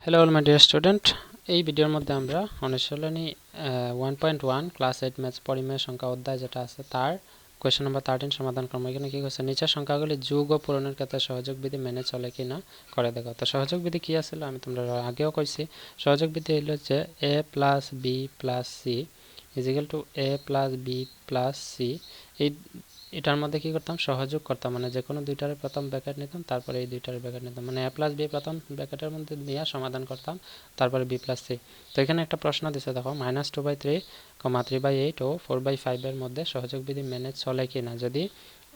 Hello all my dear student, এই ভিডিওর মধ্যে আমরা অনুশীলনী 1.1 ক্লাস 8 ম্যাথস পরিমেয় সংখ্যা অধ্যায় যেটা আছে তার কোয়েশ্চেন নাম্বার 13 সমাধান করব। এখানে কি করছে, নিচের সংখ্যাগুলি যোগ ও পূরণের ক্ষেত্রে সহযোগ বিধি মেনে চলে কিনা করে দেখো। তো সহযোগ বিধি কি আসলে আমি তোমরা আগেও কইছি। সহযোগ বিধি হলো যে a plus B plus C is equal to a plus B plus C. এই এটার মধ্যে কি করতাম, সহযোগ করতাম, মানে যে কোনো দুইটার প্রথম ব্র্যাকেট নিতাম, তারপরে এই দুইটার ব্র্যাকেট নিতাম, মানে a প্লাস বি প্রথম ব্র্যাকেটের মধ্যে নিয়ে সমাধান করতাম, তারপরে বি প্লাস সি। তো এখানে একটা প্রশ্ন দিছে দেখো, -2/3, 3/8 ও 4/5 এর মধ্যে সহযোগ বিধি মেনে চলে কিনা। যদি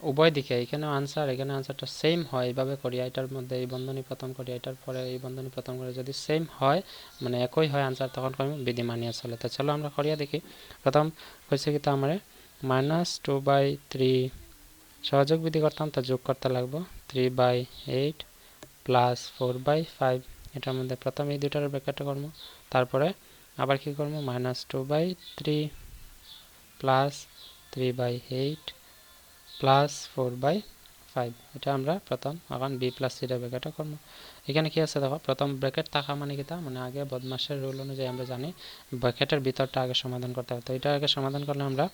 উভয় দিকে এখানে আনসার এখানে আনসারটা সেম হয়, এইভাবে করি, এটার মধ্যে এই বন্ধনী প্রথম করি, এটার পরে এই বন্ধনী প্রথম করি, যদি সেম হয় মানে একই হয় আনসার, তখন করি বিধি মানিয়ে চলে। তো চলো আমরা করিয়া দেখি। প্রথম হয়েছে কি, তো আমার -2/3 সহযোগ বিধি করতাম, তো যোগ করতে লাগবো 3/8 প্লাস 4/5। এটার মধ্যে প্রথম এই দুইটার ব্র্যাকেটে করবো, তারপরে আবার কি করবো, -2/3 প্লাস 3/8 প্লাস 4/5। এটা আমরা প্রথম এখন বি প্লাস সির ব্র্যাকেটে করবো। এখানে কি আছে দেখো, প্রথম ব্র্যাকেট থাকা মানে কি, মানে আগে বদমাশের রুল অনুযায়ী আমরা জানি ব্র্যাকেটের ভিতরটা আগে সমাধান করতে হবে। তো এটা আগে সমাধান করলে আমরা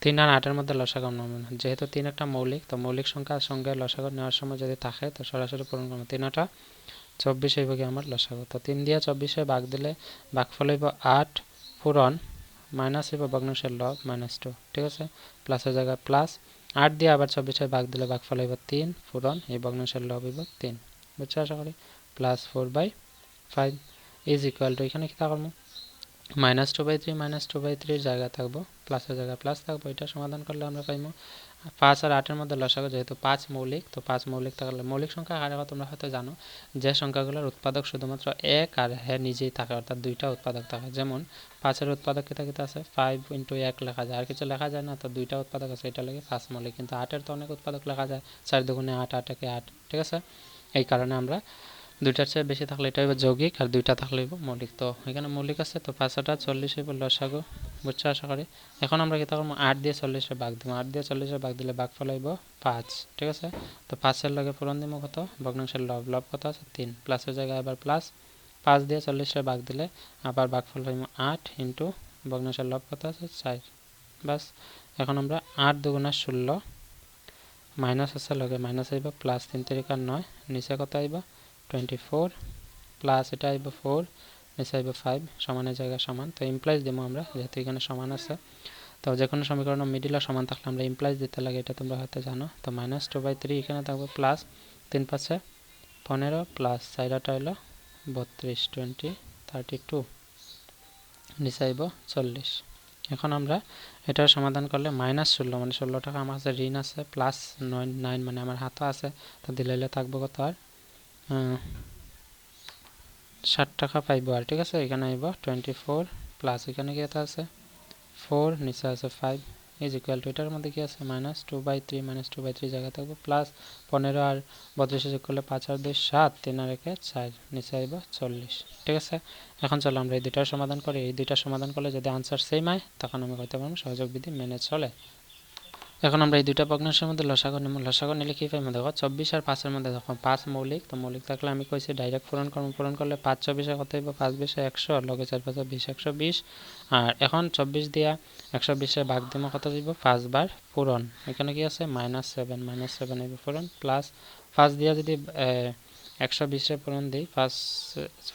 3 আর 8 এর মধ্যে লসাগু নেব না, যেহেতু 3 একটা মৌলিক, তো মৌলিক সংখ্যার সঙ্গে লসাগু নেওয়ার সময় যদি থাকে তো সরাসরি পূরণ করবো। 3টা 24 হইব কি আমার লসাগু। তো 3 দিয়ে 24 ভাগ দিলে ভাগফল হইব 8 পূরণ মাইনাস হইব ভগ্নাংশের লব -2, ঠিক আছে, প্লাসের জায়গায় প্লাস। 8 দিয়ে আবার 24 ভাগ দিলে ভাগফল হইব 3 পূরণ এই ভগ্নাংশের লব হইব 3, বুঝছো আশা করি, প্লাস 4/5 ইজ ইকুয়াল টু, এখানে কি থাকবো -2/3 জায়গায় থাকবো প্লাসের জায়গায় প্লাস থাকবো। এটা সমাধান করলে আমরা পাইবো 5 আর 8 এর মধ্যে লসাগু, যেহেতু 5 মৌলিক, তো 5 মৌলিক থাকলে মৌলিক সংখ্যা কার কথা তোমরা হয়তো জানো, যে সংখ্যাগুলোর উৎপাদক শুধুমাত্র এক আর হ্যাঁ নিজেই থাকে, অর্থাৎ দুইটা উৎপাদক থাকে। যেমন 5 এর উৎপাদক কিতা কিতা আছে, 5 × 1 লেখা যায়, আর কিছু লেখা যায় না, তো দুইটা উৎপাদক আছে, এটা লাগে 5 মৌলিক। কিন্তু 8 এর তো অনেক উৎপাদক লেখা যায়, 4 দুগুণে 8, 8 একে 8, ঠিক আছে। এই কারণে আমরা দুইটার চেয়ে বেশি থাকলে এটা হইব যৌগিক, আর দুইটা থাকলে হইব মৌলিক। তো এখানে মৌলিক আছে, তো 5টা 40 হইব লসাগু, বুঝছো আশা করি। এখন আমরা কি করবো, 8 দিয়ে 40 ভাগ দিব, 8 দিয়ে 40 ভাগ দিলে ভাগফল হইব 5, ঠিক আছে। তো 5 এর লগে পূরণ দিব কত, ভগ্নাংশের লব, লব কত আছে 3, প্লাসের জায়গায় আবার প্লাস, 5 দিয়ে 40 ভাগ দিলে আবার ভাগফল হইব 8 ইন্টু ভগ্নাংশের লব কত আছে 4, বাস। এখন আমরা 8 দুগুণা 16 মাইনাস আছে লগে মাইনাস আইব, প্লাস 3 × 9, নিচে কত আইব 24 প্লাস এটা আইব 4, নিচে আইব 5, সমানের জায়গায় সমান। তো ইমপ্লাইজ দিব আমরা, যেহেতু এখানে সমান আছে। তো যে কোনো সমীকরণ মিডিল আর সমান থাকলে আমরা ইমপ্লাইজ দিতে লাগে, এটা তোমরা হয়তো জানো। তো -2/3 এখানে থাকবে, প্লাস 3 × 5 = 15, প্লাস 4 টা হইল 32, 32, নিচে আইব 40। এখন আমরা এটার সমাধান করলে -16 মানে 16 টাকা আমার কাছে ঋণ আছে, প্লাস 9 মানে আমার হাতও আছে, তো দিলে থাকবো কত আর 60 টাকা পাইব আর, ঠিক আছে। এখানে আইব 24 প্লাস এখানে কি আছে 4, নিচে আছে 5 ইজ ইকুয়াল টু, এটার মধ্যে কি আছে -2/3 জায়গায় থাকবো, প্লাস 15 আর 32 যোগ করলে 5 আর 2 7, 3 আর 1 4, নিচে আইব 40, ঠিক আছে। এখন চলো আমরা এই দুইটার সমাধান করি। এই দুইটার সমাধান করলে যদি আনসার সেম হয় তখন আমি কইতে পারবো সহযোগ বিধি মেনে চলে। এখন আমরা এই দুইটা ভগ্নাংশের মধ্যে লসাগু নেব। লসাগু নিলে কি পাইবো দেখো, 24 আর 5 এর মধ্যে দেখো 5 মৌলিক, তো মৌলিক থাকলে আমি কইছি ডাইরেক্ট পূরণ করব। পূরণ করলে 5 24 কত হইব, 5 20 100, লগে 4 5 20 120। আর এখন 24 দিয়া 120 এ ভাগ দিব, কত দিব 5 বার পূরণ। এখানে কি আছে -7 হইব পূরণ, প্লাস 5 দিয়া যদি 120 এ পূরণ দিই, 5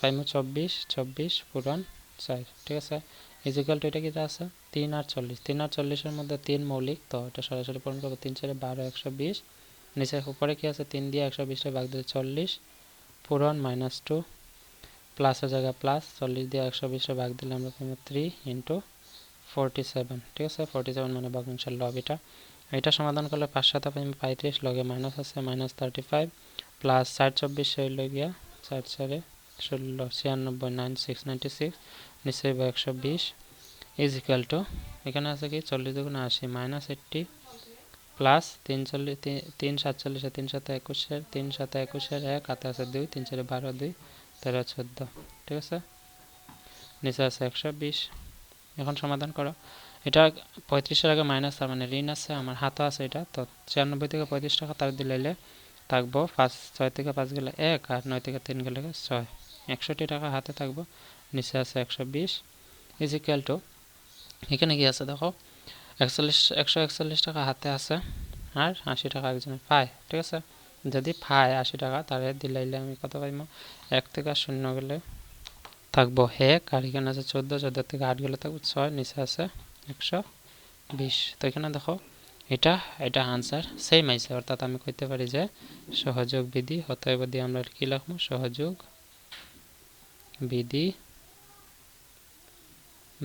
5 24 24 পূরণ 4, ঠিক আছে। ইজিক্যাল টু এটা কি আছে 3 আর 40, 3 আর 40 এর মধ্যে 3 মৌলিক, তো এটা সরাসরি পূরণ করবো। 3 4 12 120, নিচে উপরে কি আছে 3 দিয়ে 120 এ ভাগ দিলে 40 পূরণ -2, প্লাসের জায়গায় প্লাস, 40 দিয়ে 120 এ ভাগ দিলে আমরা পাবো 3 × 47, ঠিক আছে। 47 মানে ভগ্নাংশের লব। এটা সমাধান করলে 5 7 পাইবো 35, লগে মাইনাস আছে -35, প্লাস 4 24 হইল গিয়া 4 4 16 96 9 6 96, নিচে 120 ইজ ইকুয়াল টু, এখানে আছে কি 40 দুগুণে 80 -80 প্লাস 3 47 3 7 21, 3 7 21 1 হাতে আছে 2, 3 4 12 2 13 14, ঠিক আছে। নিচে আছে 120। এখন সমাধান করো। এটা 35 এর আগে মাইনাস, তার মানে ঋণ আছে, আমার হাতও আছে এটা। তো 96 থেকে 35 টাকা তার দিলে থাকবো 5 6 থেকে 5 গেলে 1, আর 9 থেকে 3 গেলে 6, 61 টাকা হাতে থাকবো, নিচে আছে 120 ইজ ইকুয়াল টু এখানে কি আছে দেখো 141 টাকা হাতে আছে আর 80 টাকা একজনের পায়, ঠিক আছে। যদি পায় 80 টাকা তাহলে দিলাইলে আমি কত পাইমো, 1 থেকে 0 গেলে থাকবো 1 আর এখানে আছে 14, 14 থেকে 8 গেলে থাকবো 6, নিচে আছে 120। তো এখানে দেখো এটা আনসার সেম আইছে, অর্থাৎ আমি কইতে পারি যে সহযোগ বিধি, অতএব দিয়ে আমরা কি লিখবো, সহযোগ বিধি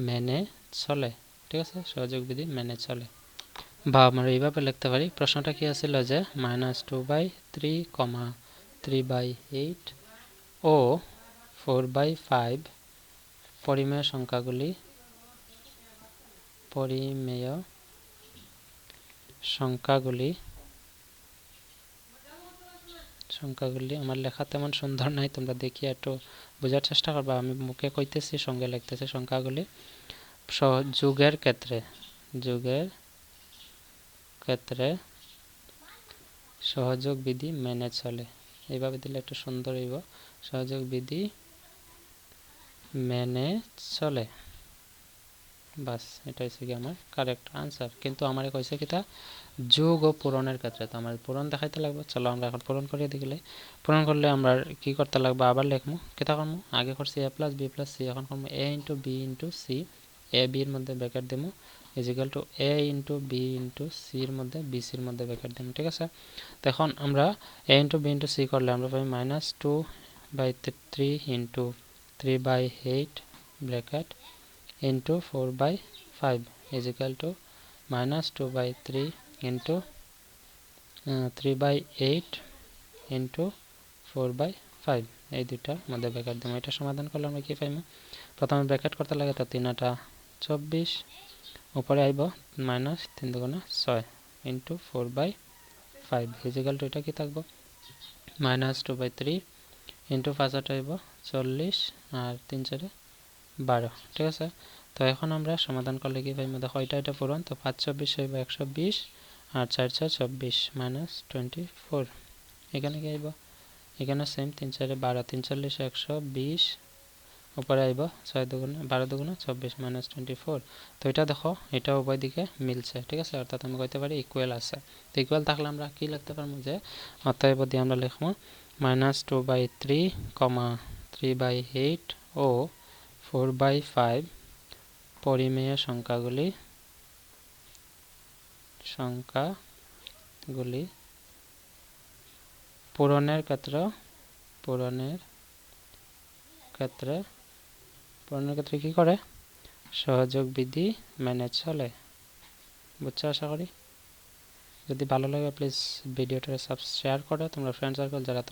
মেনে চলে, ঠিক আছে, সহযোগ বিধি মেনে চলে। বা আমরা এইভাবে লিখতে পারি, প্রশ্নটা কি আছিল যে -2/3, 3/8 ও 4/5 পরিমেয় সংখ্যাগুলি আমার লেখা তেমন সুন্দর নাই, তোমরা দেখিয়ে একটু বোঝার চেষ্টা করবা, আমি মুখে কইতেছি সঙ্গে লিখতেছি। সংখ্যাগুলি যুগের ক্ষেত্রে সহযোগ বিধি মেনে চলে, এইভাবে দিলে একটু সুন্দর হইব, সহযোগ বিধি মেনে চলে, বাস এটা হচ্ছে কি আমার কারেক্ট আনসার। কিন্তু আমার কইছে কিটা যোগ ও পূরণের ক্ষেত্রে, তো আমার পূরণ দেখাইতে লাগবে। চলো আমরা এখন পূরণ করিয়ে দিলে, পূরণ করলে আমরা কি করতে লাগবে, আবার লিখবো, কিটা করবো, আগে করছি a + b + c, এখন করবো a × b × c, a b এর মধ্যে ব্র্যাকেট দেবো is equal to a × b × c এর মধ্যে b c এর মধ্যে ব্র্যাকেট দেবো, ঠিক আছে। তো এখন আমরা a × b × c করলে আমরা পাই -2/3 × 3/8 bracket into 4/5 is equal to -2/3 into 3/8 into 4/5, এই দুইটার মধ্যে ব্র্যাকেট দেবো। এটা সমাধান করলে আমরা কি পাইব, প্রথমে ব্র্যাকেট করতে লাগে, তো 3 × 24 উপরে আইব -3 × 6 into 4/5 is equal to এটা কি থাকবো -2/3 into 5 আইব 40 আর 3 × 12, ঠিক আছে। তো এখন আমরা সমাধান করলে কি পাইব, দেখো এটা পূরণ, তো 5 × 24 হইব 120 আর 4 × 4 24 -24, এখানে কি আইব, এখানে সেম 3 × 4 12, 3 × 40 120 উপরে আইব 6 × 2 = 12 × 2 = 24 -24। তো এটা দেখো এটা উভয় দিকে মিলছে, ঠিক আছে, অর্থাৎ আমি কইতে পারি ইকুয়াল আছে। তো ইকুয়াল থাকলে আমরা কি লিখতে পারবো, যে অতএব দিয়ে আমরা লিখবো -2/3, 3/8 ও 4/5 পরিমেয় সংখ্যাগুলি পূরণের ক্ষেত্রে কি করে, সহযোগ বিধি মেনে চলে। বুঝছো আশা করি। যদি ভালো লাগে প্লিজ ভিডিওটা শেয়ার করো তোমরা ফ্রেন্ড সার্কেল, যারা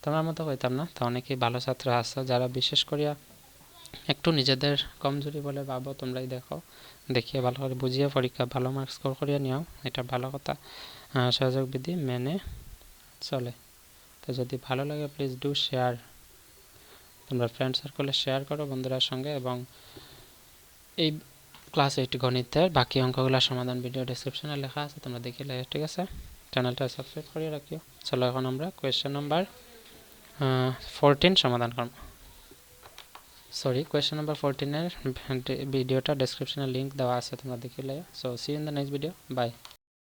তোমার মতো হইতাম না, তো অনেকেই ভালো ছাত্র আছে যারা বিশেষ করিয়া একটু নিজেদের কমজোরি বলে ভাবো, তোমরাই দেখিয়ে ভালো করে বুঝিয়ে পরীক্ষা ভালো মার্কস স্কোর করিয়া নিও, এটা ভালো কথা। সহযোগ বিধি মেনে চলে। তো যদি ভালো লাগে প্লিজ ডু শেয়ার, তোমরা ফ্রেন্ড সার্কেলে শেয়ার করো বন্ধুরার সঙ্গে, এবং এই ক্লাস 8 গণিতের বাকি অঙ্কগুলোর সমাধান ভিডিও ডেসক্রিপশনে লেখা আছে, তোমরা দেখে লে, ঠিক আছে। চ্যানেলটা সাবস্ক্রাইব করে রাখিও। চলো এখন আমরা কোয়েশ্চেন নাম্বার 14 সমাধান করব। কোয়েশ্চেন নাম্বার 14 এর ভিডিওটা ডেসক্রিপশনে লিংক দেওয়া আছে, তোমরা দেখে লে। So see in the next video, by.